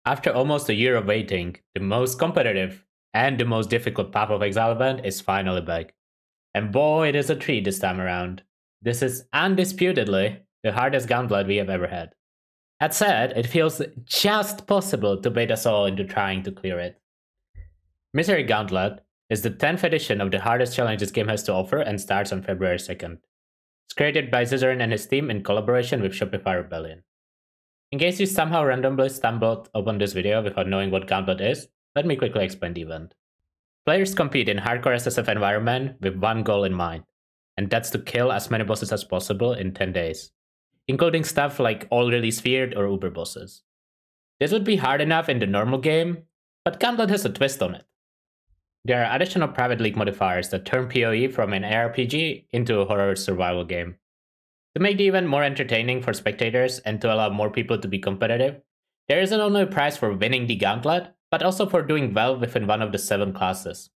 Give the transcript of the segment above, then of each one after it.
After almost a year of waiting, the most competitive and the most difficult path of Exile event is finally back. And boy, it is a treat this time around. This is undisputedly the hardest Gauntlet we have ever had. That said, it feels just possible to bait us all into trying to clear it. Misery Gauntlet is the 10th edition of the hardest challenge this game has to offer and starts on February 2nd. It's created by Zizarin and his team in collaboration with Shopify Rebellion. In case you somehow randomly stumbled upon this video without knowing what Gauntlet is, let me quickly explain the event. Players compete in hardcore SSF environment with one goal in mind, and that's to kill as many bosses as possible in 10 days, including stuff like all release feared or uber bosses. This would be hard enough in the normal game, but Gauntlet has a twist on it. There are additional private league modifiers that turn PoE from an ARPG into a horror survival game. To make the event more entertaining for spectators and to allow more people to be competitive, there isn't only a prize for winning the Gauntlet, but also for doing well within one of the 7 classes.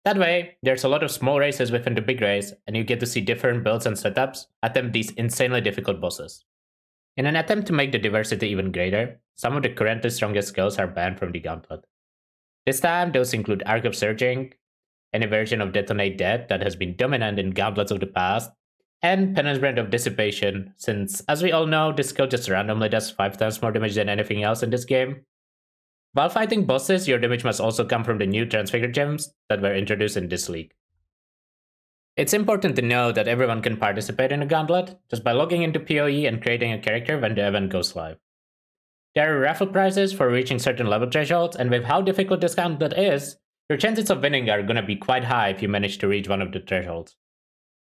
That way, there's a lot of small races within the big race, and you get to see different builds and setups attempt these insanely difficult bosses. In an attempt to make the diversity even greater, some of the currently strongest skills are banned from the Gauntlet. This time, those include Arc of Surging, any version of Detonate Death that has been dominant in Gauntlets of the past, and Penance of Dissipation, since, as we all know, this skill just randomly does 5 times more damage than anything else in this game. While fighting bosses, your damage must also come from the new Transfigure gems that were introduced in this league. It's important to know that everyone can participate in a Gauntlet just by logging into PoE and creating a character when the event goes live. There are raffle prizes for reaching certain level thresholds, and with how difficult this Gauntlet is, your chances of winning are gonna be quite high if you manage to reach one of the thresholds.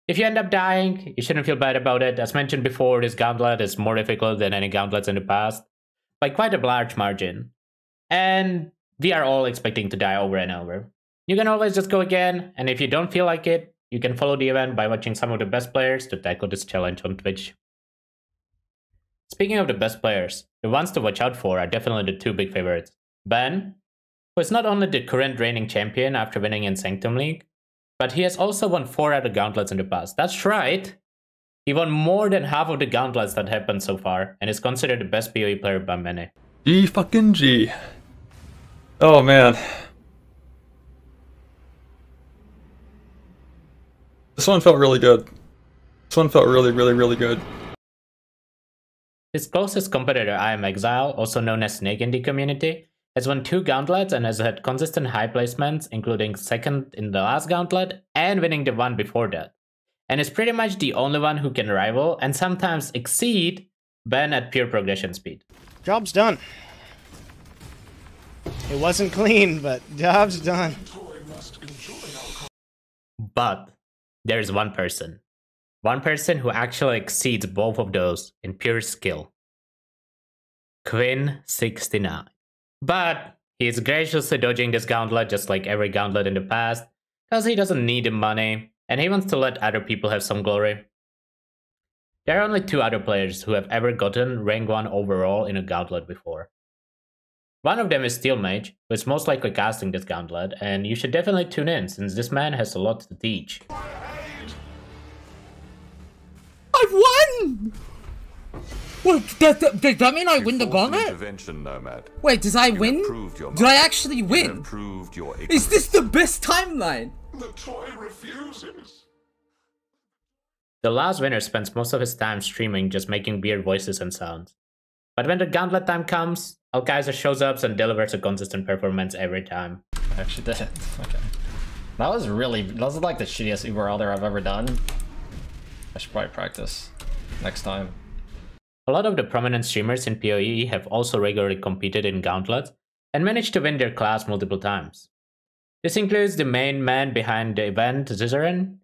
If you end up dying, you shouldn't feel bad about it. As mentioned before, this Gauntlet is more difficult than any Gauntlets in the past, by quite a large margin. And we are all expecting to die over and over. You can always just go again, and if you don't feel like it, you can follow the event by watching some of the best players to tackle this challenge on Twitch. Speaking of the best players, the ones to watch out for are definitely the 2 big favorites. Ben, who is not only the current reigning champion after winning in Sanctum League, but he has also won 4 other Gauntlets in the past. That's right! He won more than half of the Gauntlets that happened so far, and is considered the best PoE player by many. G. Oh man. This one felt really good. This one felt really good. His closest competitor, I Am Exile, also known as Snake in the community, has won 2 Gauntlets and has had consistent high placements, including 2nd in the last Gauntlet and winning the one before that, and is pretty much the only one who can rival and sometimes exceed Ben at pure progression speed. Job's done. It wasn't clean, but job's done. But there's one person who actually exceeds both of those in pure skill. Quinn69. But he's graciously dodging this Gauntlet just like every Gauntlet in the past, because he doesn't need the money, and he wants to let other people have some glory. There are only 2 other players who have ever gotten rank 1 overall in a Gauntlet before. One of them is Steel Mage, who is most likely casting this Gauntlet, and you should definitely tune in, since this man has a lot to teach. I've won! What, does that mean I win the Gauntlet? Wait, does I win? Did I actually win? Is this the best timeline? The toy refuses. The last winner spends most of his time streaming just making weird voices and sounds. But when the Gauntlet time comes, Alkaiser shows up and delivers a consistent performance every time. I actually did it. Okay. That was like the shittiest Uber Elder I've ever done. I should probably practice next time. A lot of the prominent streamers in PoE have also regularly competed in Gauntlets and managed to win their class multiple times. This includes the main man behind the event, Zizarin,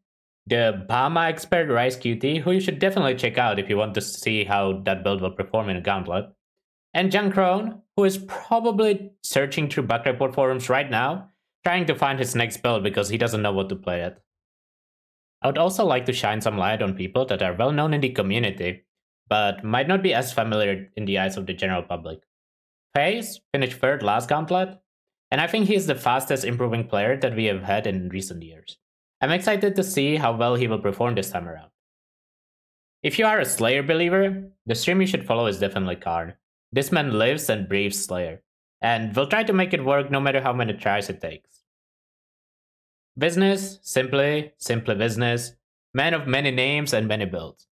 the Bama expert Rice QT, who you should definitely check out if you want to see how that build will perform in a Gauntlet, and Junkrown, who is probably searching through bug report forums right now, trying to find his next build because he doesn't know what to play at. I would also like to shine some light on people that are well known in the community, but might not be as familiar in the eyes of the general public. FaZe finished 3rd last Gauntlet, and I think he is the fastest improving player that we have had in recent years. I'm excited to see how well he will perform this time around. If you are a Slayer believer, the stream you should follow is definitely Karn. This man lives and breathes Slayer, and will try to make it work no matter how many tries it takes. Business, simply business, man of many names and many builds.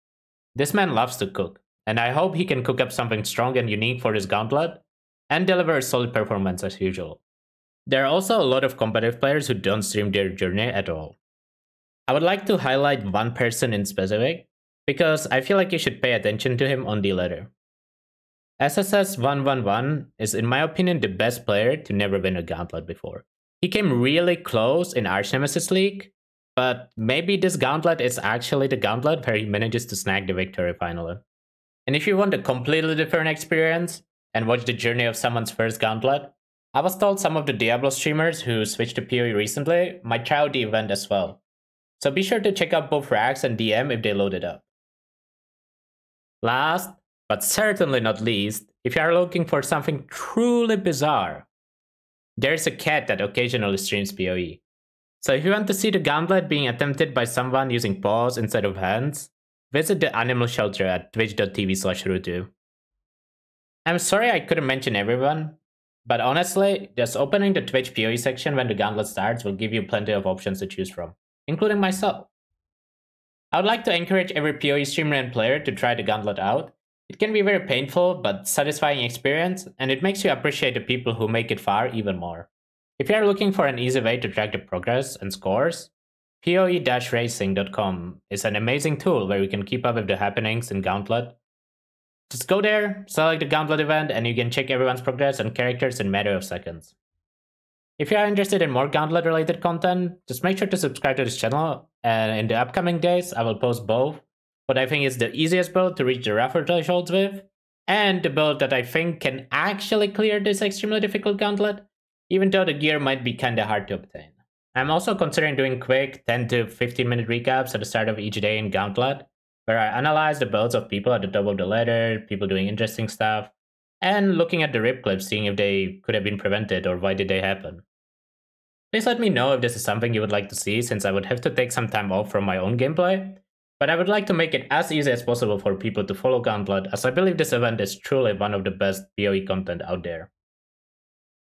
This man loves to cook, and I hope he can cook up something strong and unique for his Gauntlet, and deliver a solid performance as usual. There are also a lot of competitive players who don't stream their journey at all. I would like to highlight one person in specific, because I feel like you should pay attention to him on the ladder. SSS111 is in my opinion the best player to never win a Gauntlet before. He came really close in Arch Nemesis League, but maybe this Gauntlet is actually the Gauntlet where he manages to snag the victory finally. And if you want a completely different experience, and watch the journey of someone's first Gauntlet, I was told some of the Diablo streamers who switched to PoE recently might try out the event as well. So be sure to check out both Rax and DM if they load it up. Last, but certainly not least, if you are looking for something truly bizarre, there's a cat that occasionally streams PoE. So if you want to see the Gauntlet being attempted by someone using paws instead of hands, visit the animal shelter at twitch.tv/Rutu. I'm sorry I couldn't mention everyone, but honestly, just opening the Twitch PoE section when the Gauntlet starts will give you plenty of options to choose from, including myself. I would like to encourage every PoE streamer and player to try the Gauntlet out. It can be a very painful but satisfying experience, and it makes you appreciate the people who make it far even more. If you are looking for an easy way to track the progress and scores, PoE-racing.com is an amazing tool where you can keep up with the happenings in Gauntlet. Just go there, select the Gauntlet event, and you can check everyone's progress and characters in a matter of seconds. If you are interested in more Gauntlet related content, just make sure to subscribe to this channel, and in the upcoming days I will post both what I think is the easiest build to reach the rougher thresholds with, and the build that I think can actually clear this extremely difficult Gauntlet, even though the gear might be kinda hard to obtain. I'm also considering doing quick 10 to 15 minute recaps at the start of each day in Gauntlet, where I analyze the builds of people at the top of the ladder, people doing interesting stuff, and looking at the rip clips, seeing if they could have been prevented or why did they happen. Please let me know if this is something you would like to see, since I would have to take some time off from my own gameplay, but I would like to make it as easy as possible for people to follow Gauntlet, as I believe this event is truly one of the best PoE content out there.